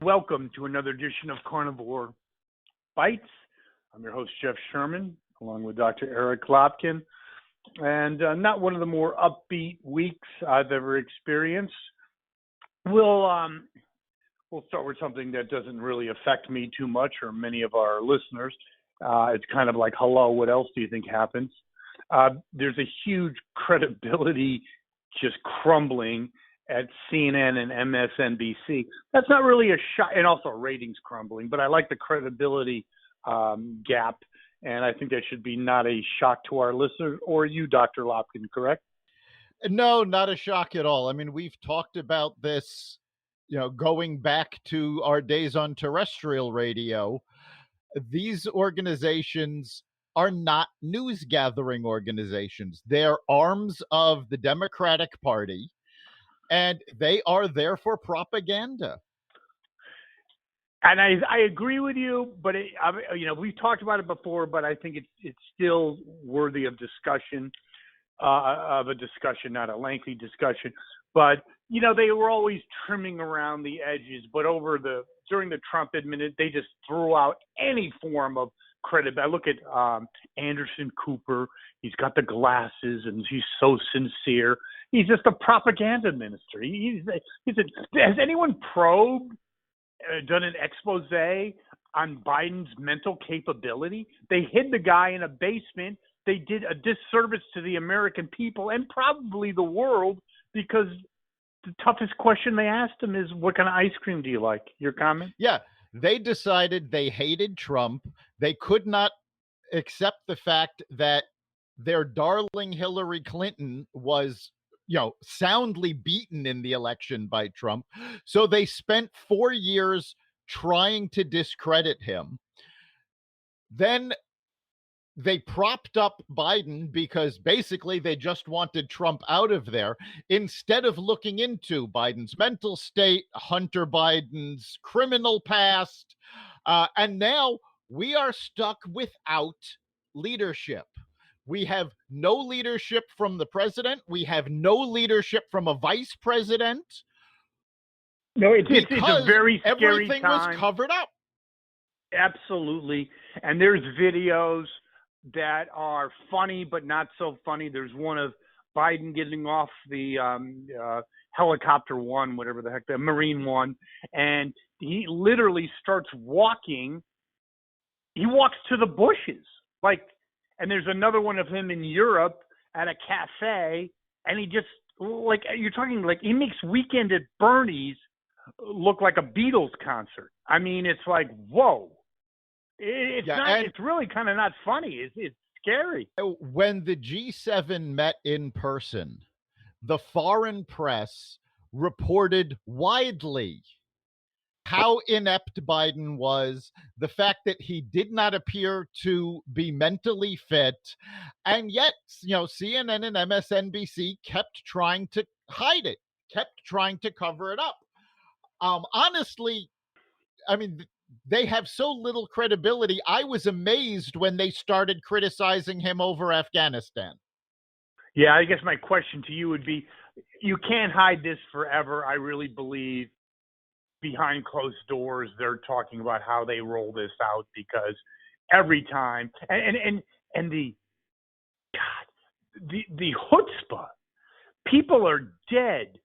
Welcome to another edition of Carnivore Bites. I'm your host, Jeff Sherman, along with Dr. Eric Lopkin. And not one of the more upbeat weeks I've ever experienced. We'll start with something that doesn't really affect me too much or many of our listeners. It's kind of like, hello, what else do you think happens? There's a huge credibility just crumbling at CNN and MSNBC. That's not really a shock, and also ratings crumbling, but I like the credibility gap, and I think that should be not a shock to our listeners or you, Dr. Lopkin, correct? No, not a shock at all. I mean, we've talked about this, going back to our days on terrestrial radio. These organizations are not news gathering organizations. They're arms of the Democratic Party, and they are there for propaganda. And I agree with you, but we've talked about it before, but I think it's still worthy of discussion, not a lengthy discussion. But they were always trimming around the edges. But during the Trump administration, they just threw out any form of credit. I look at Anderson Cooper. He's got the glasses, and he's so sincere. He's just a propaganda minister. Has anyone done an expose on Biden's mental capability? They hid the guy in a basement. They did a disservice to the American people and probably the world, because the toughest question they asked him is, what kind of ice cream do you like? Your comment? Yeah, they decided they hated Trump. They could not accept the fact that their darling Hillary Clinton was soundly beaten in the election by Trump. So they spent 4 years trying to discredit him. Then they propped up Biden because basically they just wanted Trump out of there, instead of looking into Biden's mental state, Hunter Biden's criminal past. And now we are stuck without leadership. We have no leadership from the president. We have no leadership from a vice president. No, it's a very scary everything time. Was covered up. Absolutely. And there's videos that are funny but not so funny. There's one of Biden getting off the helicopter one, whatever the heck, the Marine one, and he literally starts walking. He walks to the bushes, and there's another one of him in Europe at a cafe, and he just, you're talking, he makes Weekend at Bernie's look like a Beatles concert. I mean, it's like, whoa. It's really kind of not funny. It's scary. When the G7 met in person, the foreign press reported widely how inept Biden was, the fact that he did not appear to be mentally fit, and yet, CNN and MSNBC kept trying to hide it, kept trying to cover it up. Honestly, I mean, they have so little credibility. I was amazed when they started criticizing him over Afghanistan. Yeah, I guess my question to you would be, you can't hide this forever. I really believe behind closed doors, they're talking about how they roll this out, because every time, and the chutzpah, people are dead.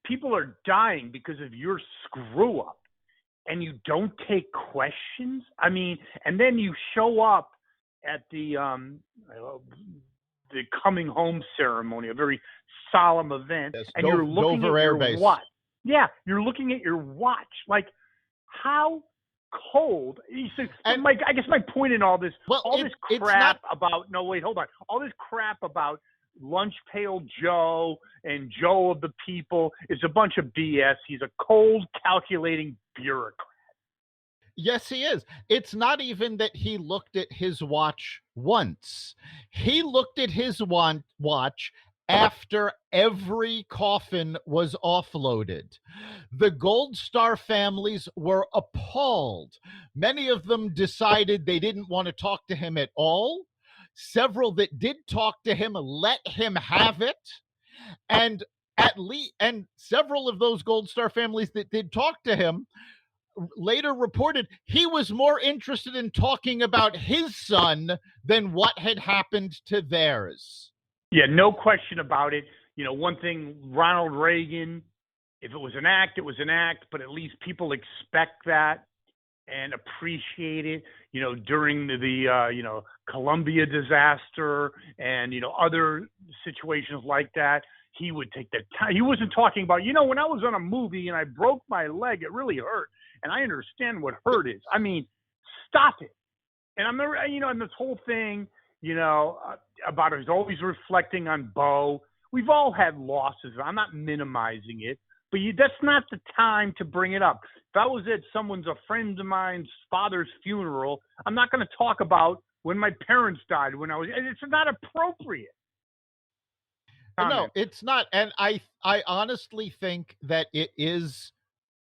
People are dying because of your screw up, and you don't take questions. I mean, and then you show up at the coming home ceremony, a very solemn event, and you're looking at your watch. Yeah, you're looking at your watch. Like, how cold? Mike, I guess my point in all this, all this crap about Lunch Pail Joe and Joe of the people is a bunch of BS. He's a cold, calculating bureaucrat. Yes, he is. It's not even that he looked at his watch once. He looked at his watch after every coffin was offloaded. The Gold Star families were appalled. Many of them decided they didn't want to talk to him at all. Several that did talk to him let him have it. And several of those Gold Star families that did talk to him later reported he was more interested in talking about his son than what had happened to theirs. Yeah, no question about it. One thing, Ronald Reagan, if it was an act, it was an act, but at least people expect that and appreciate it. During the Columbia disaster and, other situations like that, he would take the time. He wasn't talking about, when I was on a movie and I broke my leg, it really hurt. And I understand what hurt is. I mean, stop it. And I'm, and this whole thing, about he's always reflecting on Bo. We've all had losses. I'm not minimizing it, but that's not the time to bring it up. If I was at a friend of mine's father's funeral, I'm not going to talk about when my parents died it's not appropriate. No, it's not. And I honestly think that it is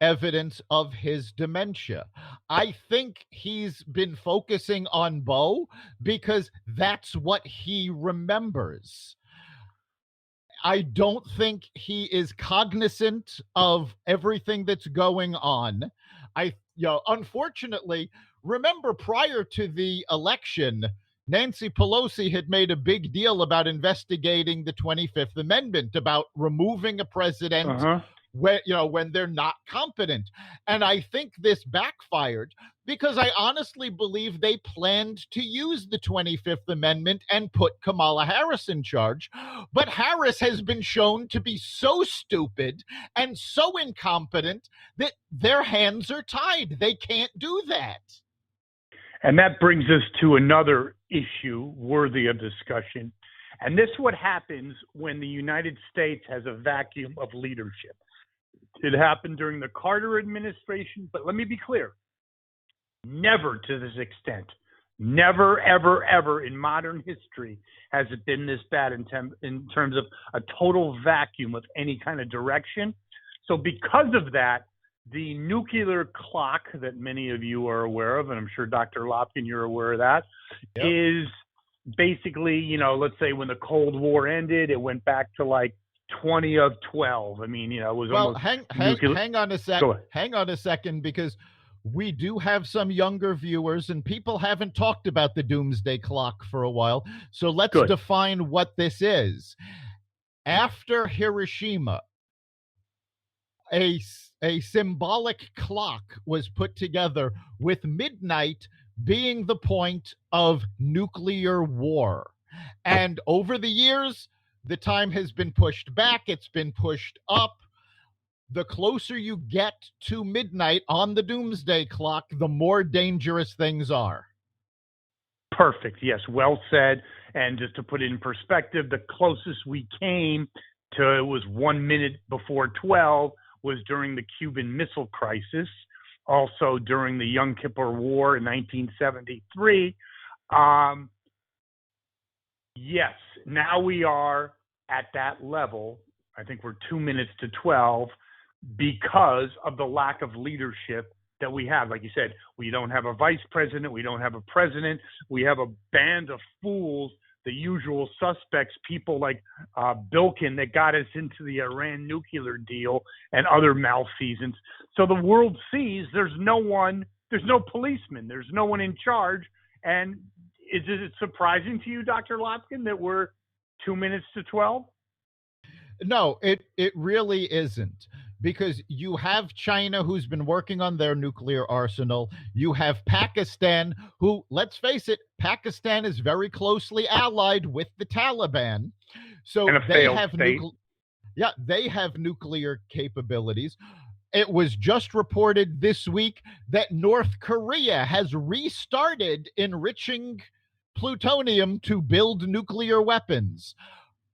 evidence of his dementia. I think he's been focusing on Bo because that's what he remembers. I don't think he is cognizant of everything that's going on. Unfortunately, remember prior to the election, Nancy Pelosi had made a big deal about investigating the 25th Amendment, about removing a president when they're not competent. And I think this backfired because I honestly believe they planned to use the 25th Amendment and put Kamala Harris in charge. But Harris has been shown to be so stupid and so incompetent that their hands are tied. They can't do that. And that brings us to another issue worthy of discussion. And this is what happens when the United States has a vacuum of leadership. It happened during the Carter administration, but let me be clear. Never to this extent. Never, ever, ever in modern history has it been this bad in terms of a total vacuum of any kind of direction. So because of that, the nuclear clock that many of you are aware of, and I'm sure Dr. Lopkin, you're aware of that, yep, is basically, let's say when the Cold War ended, it went back to like 20 of 12. I mean, it was almost. Hang on a second. Hang on a second, because we do have some younger viewers and people haven't talked about the doomsday clock for a while. So let's define what this is. After Hiroshima, a symbolic clock was put together with midnight being the point of nuclear war. And over the years, the time has been pushed back. It's been pushed up. The closer you get to midnight on the doomsday clock, the more dangerous things are. Perfect. Yes, well said. And just to put it in perspective, the closest we came to, it was 1 minute before 12, was during the Cuban Missile Crisis, also during the Yom Kippur War in 1973. Yes, now we are at that level. I think we're 2 minutes to 12 because of the lack of leadership that we have. Like you said, we don't have a vice president. We don't have a president. We have a band of fools, the usual suspects, people like Lopkin that got us into the Iran nuclear deal and other malfeasance. So the world sees there's no policeman, there's no one in charge. And is it surprising to you, Dr. Lopkin, that we're 2 minutes to 12? No, it really isn't, because you have China, who's been working on their nuclear arsenal. You have Pakistan, who, let's face it, Pakistan is very closely allied with the Taliban. So they have nuclear capabilities. It was just reported this week that North Korea has restarted enriching plutonium to build nuclear weapons.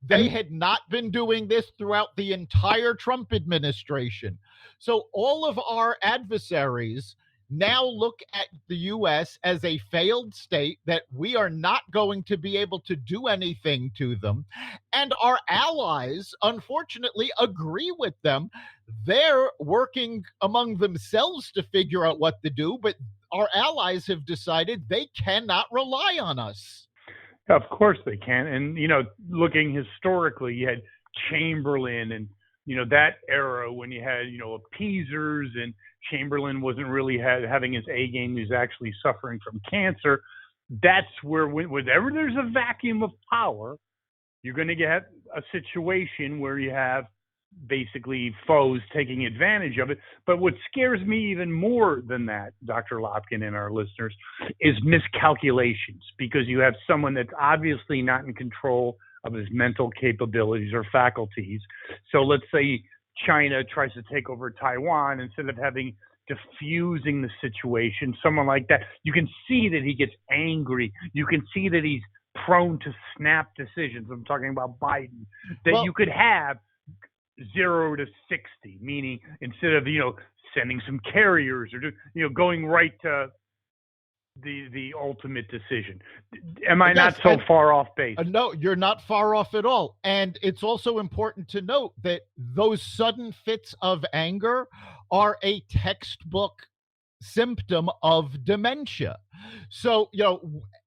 They had not been doing this throughout the entire Trump administration. So all of our adversaries, now look at the U.S. as a failed state, that we are not going to be able to do anything to them. And our allies, unfortunately, agree with them. They're working among themselves to figure out what to do, but our allies have decided they cannot rely on us. Of course they can. And, looking historically, you had Chamberlain and, that era when you had, appeasers, and Chamberlain wasn't really having his A game. He was actually suffering from cancer. That's where, whenever there's a vacuum of power, you're going to get a situation where you have basically foes taking advantage of it. But what scares me even more than that, Dr. Lopkin and our listeners, is miscalculations, because you have someone that's obviously not in control of his mental capabilities or faculties. So let's say China tries to take over Taiwan. Instead of diffusing the situation, someone like that, you can see that he gets angry. You can see that he's prone to snap decisions. I'm talking about Biden. That you could have 0 to 60, meaning instead of sending some carriers or going right to the ultimate decision. Am I not so far off base? No, you're not far off at all. And it's also important to note that those sudden fits of anger are a textbook symptom of dementia. So,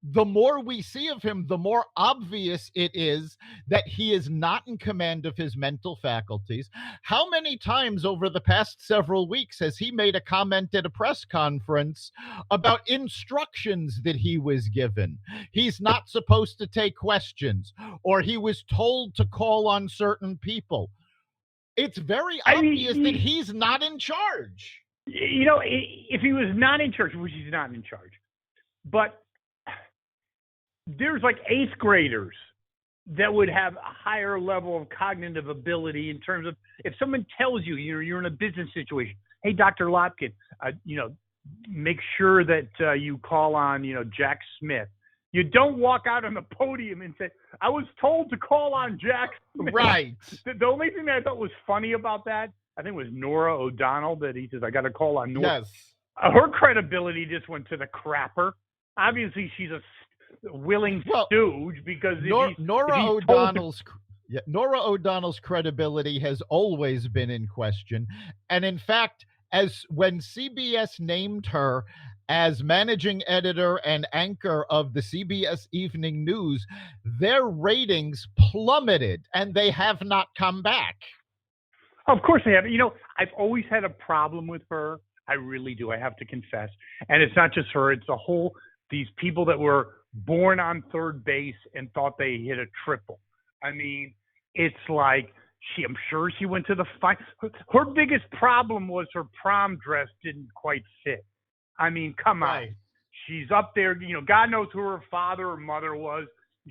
the more we see of him, the more obvious it is that he is not in command of his mental faculties. How many times over the past several weeks has he made a comment at a press conference about instructions that he was given? He's not supposed to take questions, or he was told to call on certain people. It's very obvious that he's not in charge. If he was not in charge, which he's not in charge, but there's like 8th graders that would have a higher level of cognitive ability in terms of, if someone tells you, you're in a business situation, hey, Dr. Lopkin, make sure that you call on, Jack Smith. You don't walk out on the podium and say, I was told to call on Jack Smith. Right. The only thing that I thought was funny about that, I think it was Nora O'Donnell, that he says, I got to call on Nora. Yes. Her credibility just went to the crapper. Obviously, she's a willing stooge, because Nora O'Donnell's credibility has always been in question. And in fact, when CBS named her as managing editor and anchor of the CBS Evening News, their ratings plummeted, and they have not come back. Of course they have. I've always had a problem with her. I really do. I have to confess. And it's not just her. It's these people that were born on third base and thought they hit a triple. I mean, it's like I'm sure she went to the fight. Her biggest problem was her prom dress didn't quite fit. I mean, come on. She's up there. God knows who her father or mother was.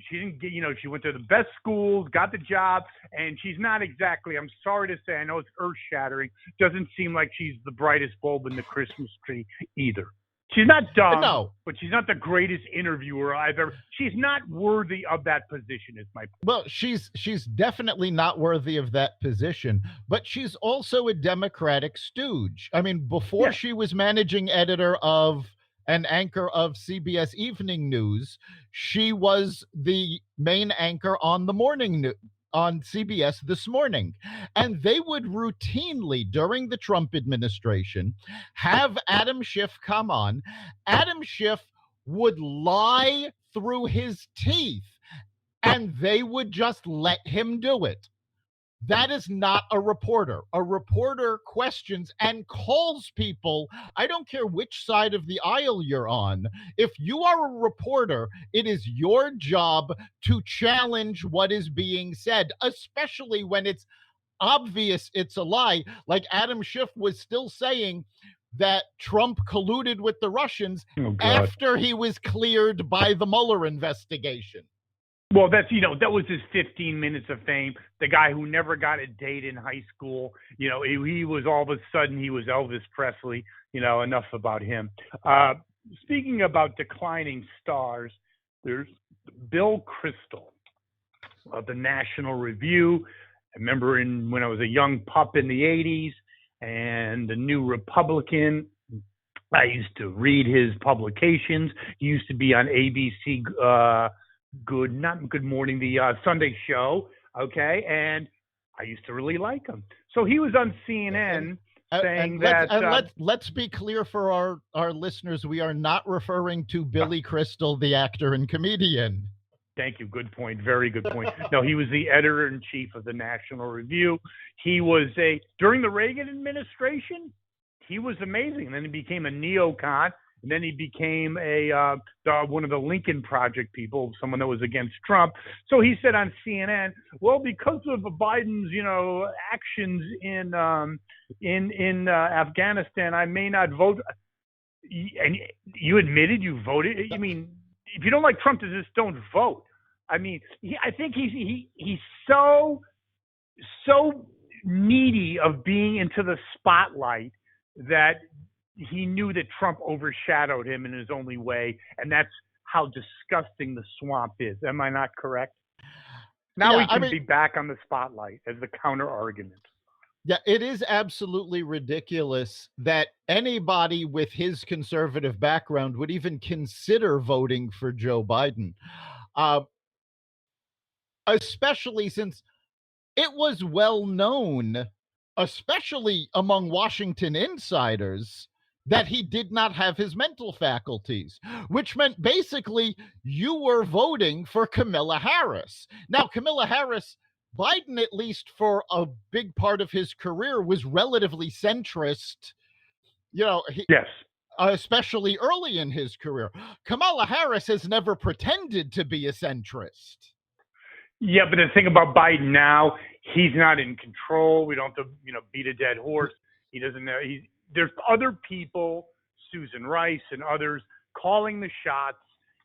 She didn't get, she went to the best schools, got the job, and she's not exactly, I'm sorry to say, I know it's earth-shattering, doesn't seem like she's the brightest bulb in the Christmas tree either. She's not dumb, but she's not the greatest interviewer I've ever. She's not worthy of that position, is my point. Well, she's definitely not worthy of that position, but she's also a Democratic stooge. I mean, before she was managing editor of an anchor of CBS Evening News, she was the main anchor on the morning on CBS This Morning. And they would routinely, during the Trump administration, have Adam Schiff come on. Adam Schiff would lie through his teeth, and they would just let him do it. That is not a reporter. A reporter questions and calls people. I don't care which side of the aisle you're on. If you are a reporter, it is your job to challenge what is being said, especially when it's obvious it's a lie. Like Adam Schiff was still saying that Trump colluded with the Russians after he was cleared by the Mueller investigation. Well, that was his 15 minutes of fame. The guy who never got a date in high school, he was all of a sudden, he was Elvis Presley, enough about him. Speaking about declining stars, there's Bill Kristol of the National Review. I remember when I was a young pup in the 80s, and the New Republican, I used to read his publications. He used to be on ABC, not Good Morning, the Sunday show. Okay, and I used to really like him. So he was on CNN saying let's be clear for our listeners. We are not referring to Billy Crystal, the actor and comedian. Thank you. Good point. Very good point. No, he was the editor-in-chief of the National Review. He was during the Reagan administration, he was amazing. And then he became a neocon. And then he became one of the Lincoln Project people, someone that was against Trump. So he said on CNN, well, because of Biden's, actions in Afghanistan, I may not vote. And you admitted you voted. I mean, if you don't like Trump, just don't vote. I mean, I think he's so needy of being into the spotlight that he knew that Trump overshadowed him in his only way, and that's how disgusting the swamp is. Am I not correct? Now he can be back on the spotlight as the counter argument. Yeah, it is absolutely ridiculous that anybody with his conservative background would even consider voting for Joe Biden, especially since it was well known, especially among Washington insiders, that he did not have his mental faculties, which meant basically you were voting for Kamala Harris. Now, Kamala Harris, Biden, at least for a big part of his career, was relatively centrist, yes, especially early in his career. Kamala Harris has never pretended to be a centrist. Yeah, but the thing about Biden now, he's not in control. We don't have to, beat a dead horse. He doesn't know. There's other people, Susan Rice and others, calling the shots.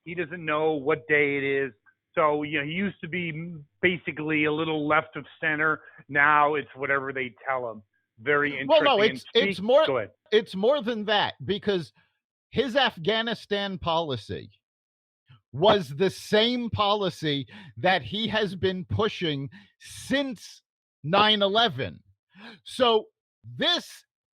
He doesn't know what day it is. So, he used to be basically a little left of center. Now it's whatever they tell him. Very interesting. Well, no, it's more. Go ahead. It's more than that, because his Afghanistan policy was the same policy that he has been pushing since 9/11. So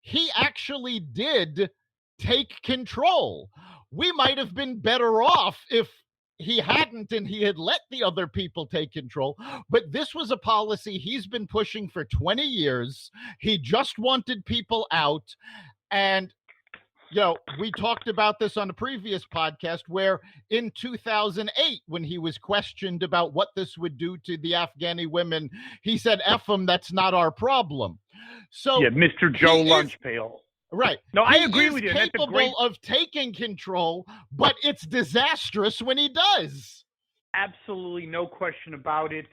he actually did take control. We might have been better off if he hadn't and he had let the other people take control. But this was a policy he's been pushing for 20 years. He just wanted people out. And we talked about this on a previous podcast where in 2008, when he was questioned about what this would do to the Afghani women, he said, F them, that's not our problem. So yeah, Mr. Joe Lunchpail. Right. No, I agree with you. He's capable of taking control, but it's disastrous when he does. Absolutely, no question about it.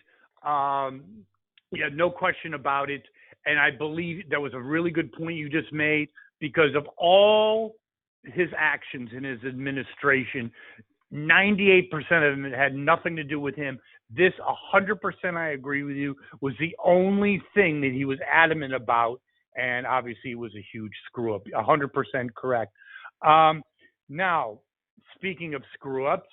No question about it. And I believe that was a really good point you just made, because of all his actions in his administration, 98% of them had nothing to do with him. This 100%, I agree with you, was the only thing that he was adamant about. And obviously it was a huge screw up, 100% correct. Now, speaking of screw ups,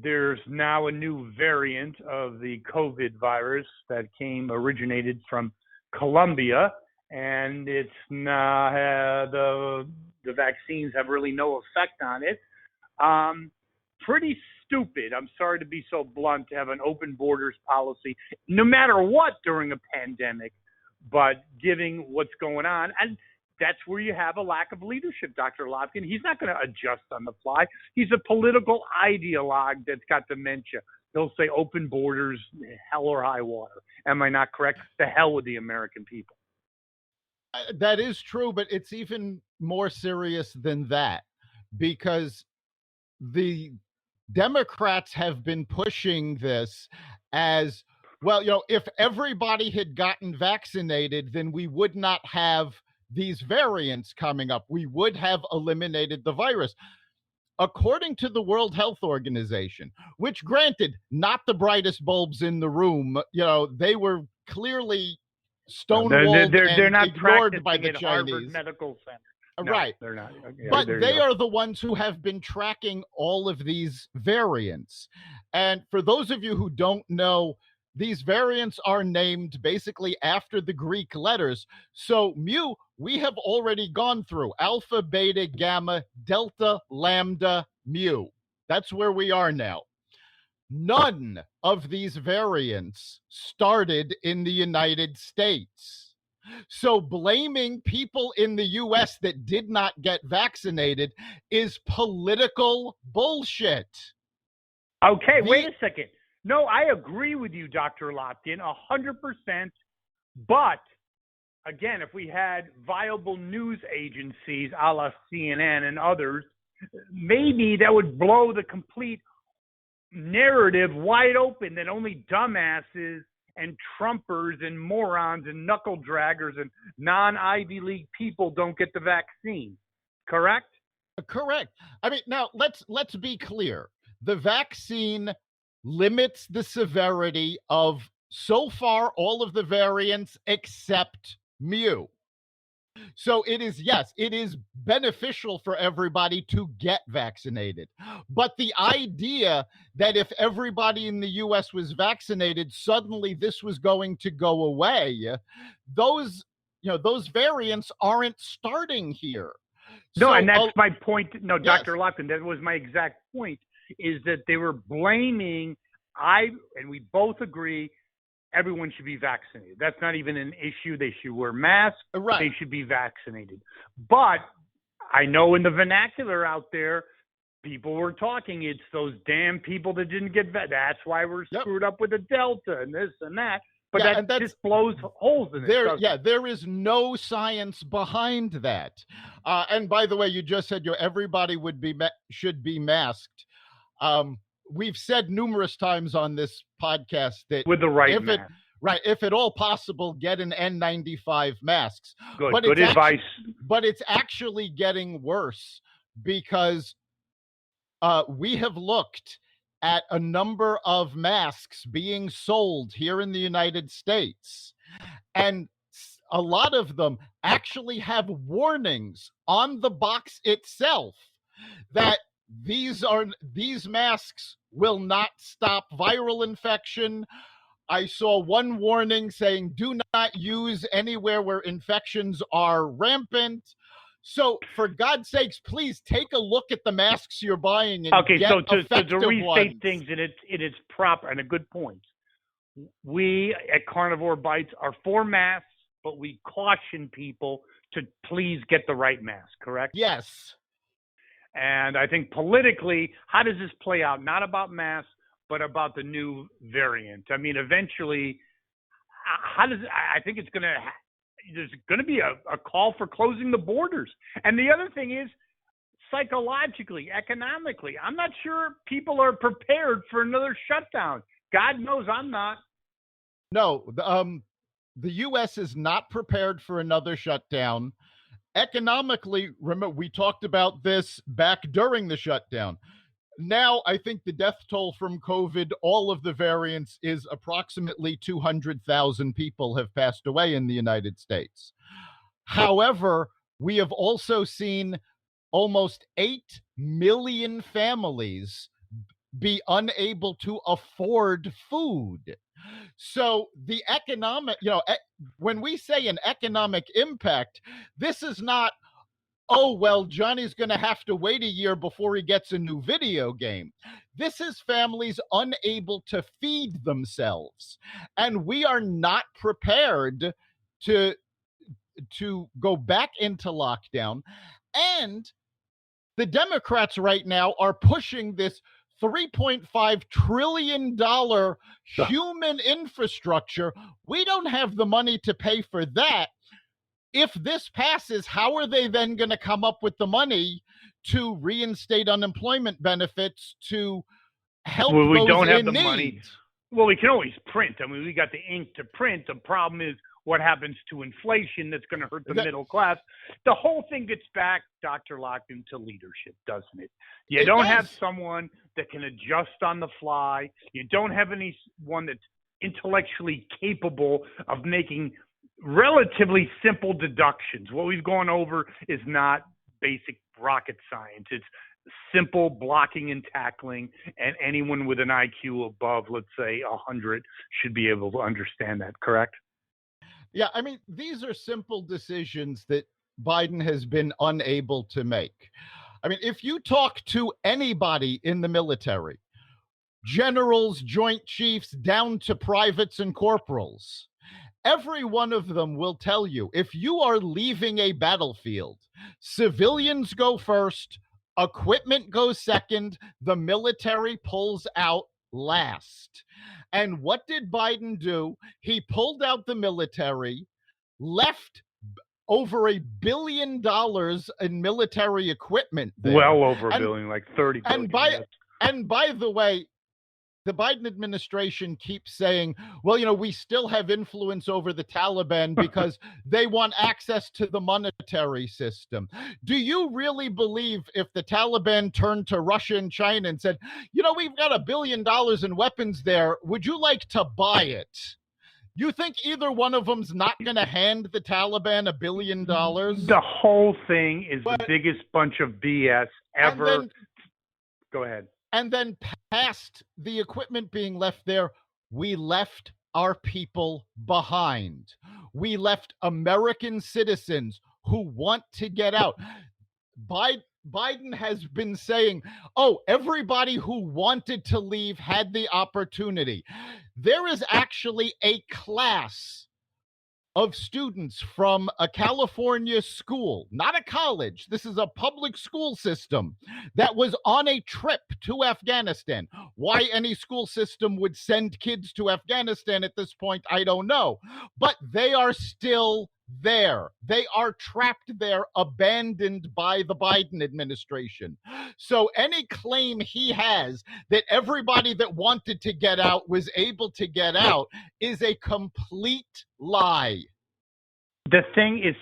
there's now a new variant of the COVID virus that originated from Colombia, and it's not, the vaccines have really no effect on it. Pretty stupid, I'm sorry to be so blunt, to have an open borders policy, no matter what, during a pandemic. But given what's going on, and that's where you have a lack of leadership, Dr. Lopkin. He's not going to adjust on the fly. He's a political ideologue that's got dementia. He'll say open borders, hell or high water. Am I not correct? The hell with the American people. That is true, but it's even more serious than that, because the Democrats have been pushing this as, well, if everybody had gotten vaccinated, then we would not have these variants coming up. We would have eliminated the virus. According to the World Health Organization, which, granted, not the brightest bulbs in the room, they were clearly stonewalled they're not ignored by the at Chinese. Harvard Medical Center. No, right. They're not. Yeah, but they are the ones who have been tracking all of these variants. And for those of you who don't know, these variants are named basically after the Greek letters. So mu, we have already gone through alpha, beta, gamma, delta, lambda, mu. That's where we are now. None of these variants started in the United States. So blaming people in the US that did not get vaccinated is political bullshit. Okay, wait a second. No, I agree with you, Dr. Lopkin, 100%. But again, if we had viable news agencies a la CNN and others, maybe that would blow the complete narrative wide open that only dumbasses and Trumpers and morons and knuckle draggers and non-Ivy League people don't get the vaccine. Correct? Correct. I mean, now let's be clear. The vaccine limits the severity of, so far, all of the variants except mu. So it is, yes, it is beneficial for everybody to get vaccinated. But the idea that if everybody in the US was vaccinated, suddenly this was going to go away, those variants aren't starting here. No, so, and that's my point. No, yes. Dr. Lopkin, that was my exact point, is that they were blaming, and we both agree, everyone should be vaccinated. That's not even an issue. They should wear masks. Right. They should be vaccinated. But I know in the vernacular out there, people were talking, it's those damn people that didn't get vaccinated. That's why we're screwed up with the Delta and this and that. But that just blows holes in it. There is no science behind that. And by the way, you just said everybody should be masked. We've said numerous times on this podcast that with the right mask. If at all possible, get an N95 masks. Good advice. But it's actually getting worse because we have looked at a number of masks being sold here in the United States, and a lot of them actually have warnings on the box itself that these masks will not stop viral infection. I saw one warning saying, do not use anywhere where infections are rampant. So, for God's sakes, please take a look at the masks you're buying and get effective to restate ones. Things in its proper and a good point. We at Carnivore Bites are for masks, but we caution people to please get the right mask. Correct? Yes. And I think politically, how does this play out? Not about masks, but about the new variant. I mean, eventually, I think there's going to be a call for closing the borders. And the other thing is, psychologically, economically, I'm not sure people are prepared for another shutdown. God knows I'm not. No, the U.S. is not prepared for another shutdown. Economically, remember, we talked about this back during the shutdown. Now, I think the death toll from COVID, all of the variants, is approximately 200,000 people have passed away in the United States. However, we have also seen almost 8 million families be unable to afford food. So the economic, when we say an economic impact, this is not, oh, well, Johnny's going to have to wait a year before he gets a new video game. This is families unable to feed themselves. And we are not prepared to go back into lockdown. And the Democrats right now are pushing this $3.5 trillion human infrastructure. We don't have the money to pay for that. If this passes, how are they then going to come up with the money to reinstate unemployment benefits to help those in need? We don't have the money. Well, we can always print. I mean, we got the ink to print. The problem is what happens to inflation that's going to hurt the middle class. The whole thing gets back, Dr. Lopkin, to leadership, doesn't it? You don't have someone that can adjust on the fly. You don't have anyone that's intellectually capable of making relatively simple deductions. What we've gone over is not basic rocket science. It's simple blocking and tackling, and anyone with an IQ above, let's say, 100 should be able to understand that, correct? Yeah, I mean, these are simple decisions that Biden has been unable to make. I mean, if you talk to anybody in the military, generals, joint chiefs, down to privates and corporals, every one of them will tell you if you are leaving a battlefield, civilians go first, equipment goes second, the military pulls out last. And what did Biden do? He pulled out the military, left over $1 billion in military equipment there. Well over a billion, like 30 billion. And by the way, the Biden administration keeps saying, well, you know, we still have influence over the Taliban because they want access to the monetary system. Do you really believe if the Taliban turned to Russia and China and said, you know, we've got $1 billion in weapons there, would you like to buy it? You think either one of them's not going to hand the Taliban $1 billion? The whole thing is the biggest bunch of BS ever. Go ahead. And then past the equipment being left there, we left our people behind. We left American citizens who want to get out. Biden has been saying, oh, everybody who wanted to leave had the opportunity. There is actually a class of students from a California school, not a college, this is a public school system, that was on a trip to Afghanistan. Why any school system would send kids to Afghanistan at this point, I don't know. But they are still there. They are trapped there, abandoned by the Biden administration. So any claim he has that everybody that wanted to get out was able to get out is a complete lie. The thing is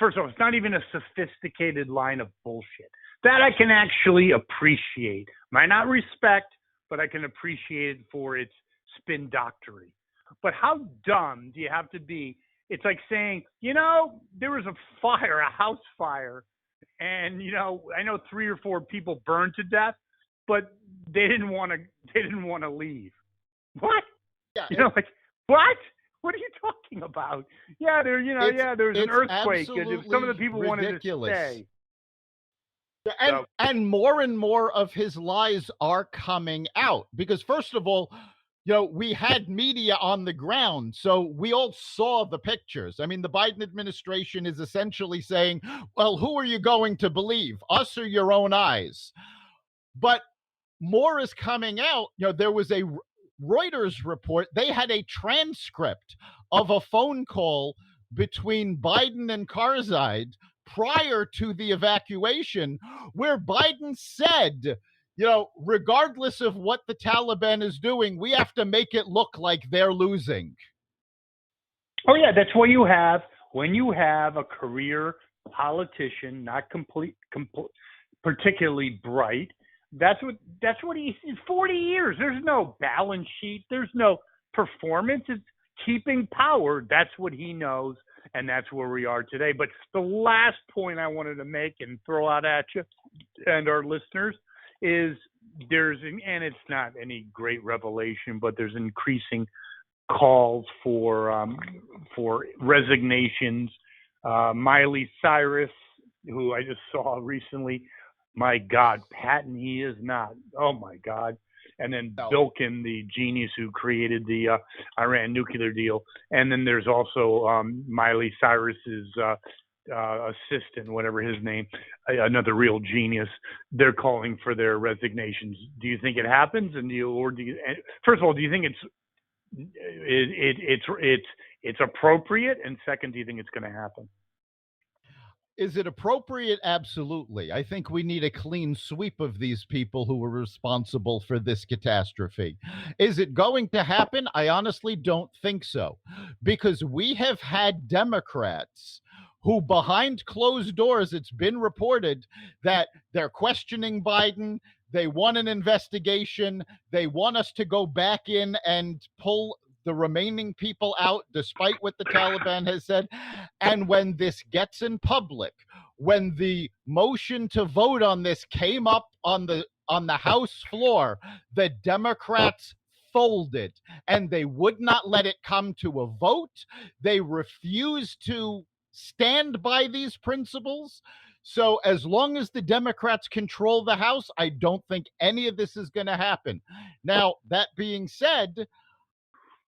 first of all, it's not even a sophisticated line of bullshit. That I can actually appreciate. Might not respect, but I can appreciate it for its spin doctory. But how dumb do you have to be? It's like saying, you know, there was a house fire, and, you know, I know 3 or 4 people burned to death, but they didn't want to leave. What? Yeah, you know, like, what? What are you talking about? Yeah, there was an earthquake. Some of the people wanted to stay. And more of his lies are coming out because, first of all, you know, we had media on the ground, so we all saw the pictures. I mean, the Biden administration is essentially saying, well, who are you going to believe, us or your own eyes? But more is coming out. You know, there was a Reuters report. They had a transcript of a phone call between Biden and Karzai prior to the evacuation where Biden said, you know, regardless of what the Taliban is doing, we have to make it look like they're losing. Oh, yeah, that's what you have when you have a career politician, not particularly bright. That's what he's 40 years. There's no balance sheet. There's no performance. It's keeping power. That's what he knows, and that's where we are today. But the last point I wanted to make and throw out at you and our listeners is and it's not any great revelation, but there's increasing calls for resignations. Miley Cyrus, who I just saw recently, my God, Patton, he is not. Oh, my God. And then Lopkin, the genius who created the Iran nuclear deal. And then there's also Miley Cyrus's assistant, whatever his name, another real genius. They're calling for their resignations. Do you think it happens? First of all, do you think it's appropriate? And second, do you think it's going to happen? Is it appropriate? Absolutely. I think we need a clean sweep of these people who were responsible for this catastrophe. Is it going to happen? I honestly don't think so, because we have had Democrats who, behind closed doors, it's been reported that they're questioning Biden. They want an investigation. They want us to go back in and pull the remaining people out, despite what the Taliban has said. And when this gets in public, when the motion to vote on this came up on the House floor, the Democrats folded and they would not let it come to a vote. They refused to stand by these principles. So as long as the Democrats control the House, I don't think any of this is going to happen. Now, that being said,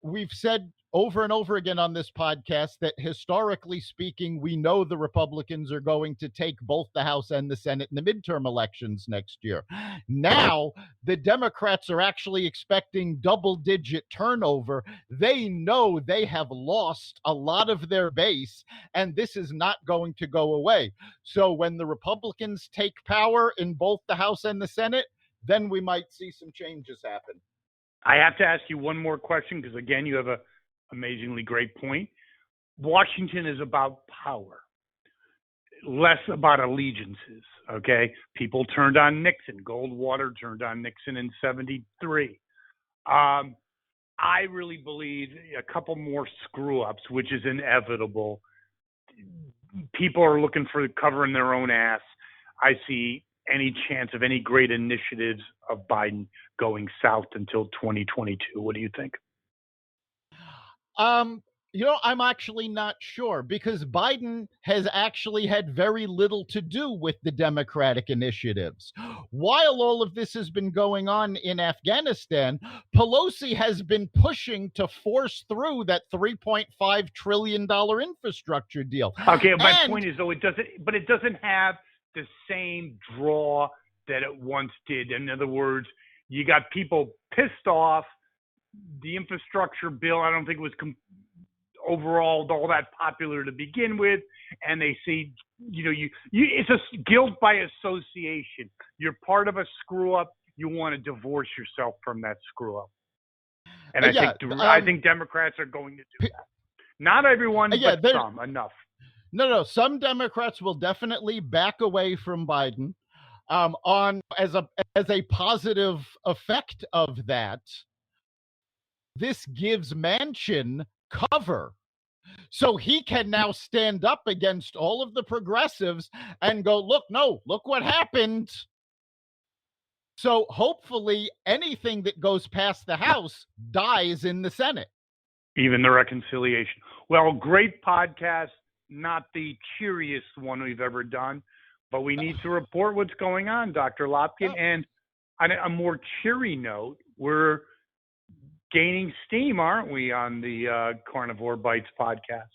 we've said over and over again on this podcast that historically speaking, we know the Republicans are going to take both the House and the Senate in the midterm elections next year. Now, the Democrats are actually expecting double-digit turnover. They know they have lost a lot of their base, and this is not going to go away. So when the Republicans take power in both the House and the Senate, then we might see some changes happen. I have to ask you one more question because, again, you have a amazingly great point. Washington is about power, less about allegiances, okay? People turned on Nixon. Goldwater turned on Nixon in 1973. I really believe a couple more screw-ups, which is inevitable. People are looking for covering their own ass. I see any chance of any great initiatives of Biden going south until 2022. What do you think? I'm actually not sure because Biden has actually had very little to do with the Democratic initiatives. While all of this has been going on in Afghanistan, Pelosi has been pushing to force through that $3.5 trillion infrastructure deal. Okay, my point is, though, it doesn't have the same draw that it once did. In other words, you got people pissed off. The infrastructure bill, I don't think it was overall all that popular to begin with, and they see, it's a guilt by association. You're part of a screw up. You want to divorce yourself from that screw up, and I think Democrats are going to do that. Not everyone, but some, enough. No. Some Democrats will definitely back away from Biden. As a positive effect of that, this gives Manchin cover. So he can now stand up against all of the progressives and go, look what happened. So hopefully anything that goes past the House dies in the Senate. Even the reconciliation. Well, great podcast, not the cheeriest one we've ever done, but we need to report what's going on, Dr. Lopkin. And on a more cheery note, we're gaining steam, aren't we, on the Carnivore Bites podcast?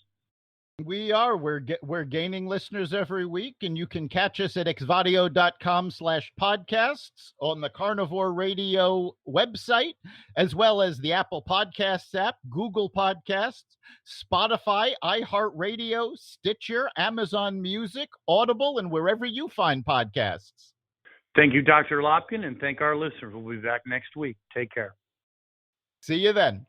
We are. We're gaining listeners every week, and you can catch us at xvadio.com/podcasts on the Carnivore Radio website, as well as the Apple Podcasts app, Google Podcasts, Spotify, iHeartRadio, Stitcher, Amazon Music, Audible, and wherever you find podcasts. Thank you, Dr. Lopkin, and thank our listeners. We'll be back next week. Take care. See you then.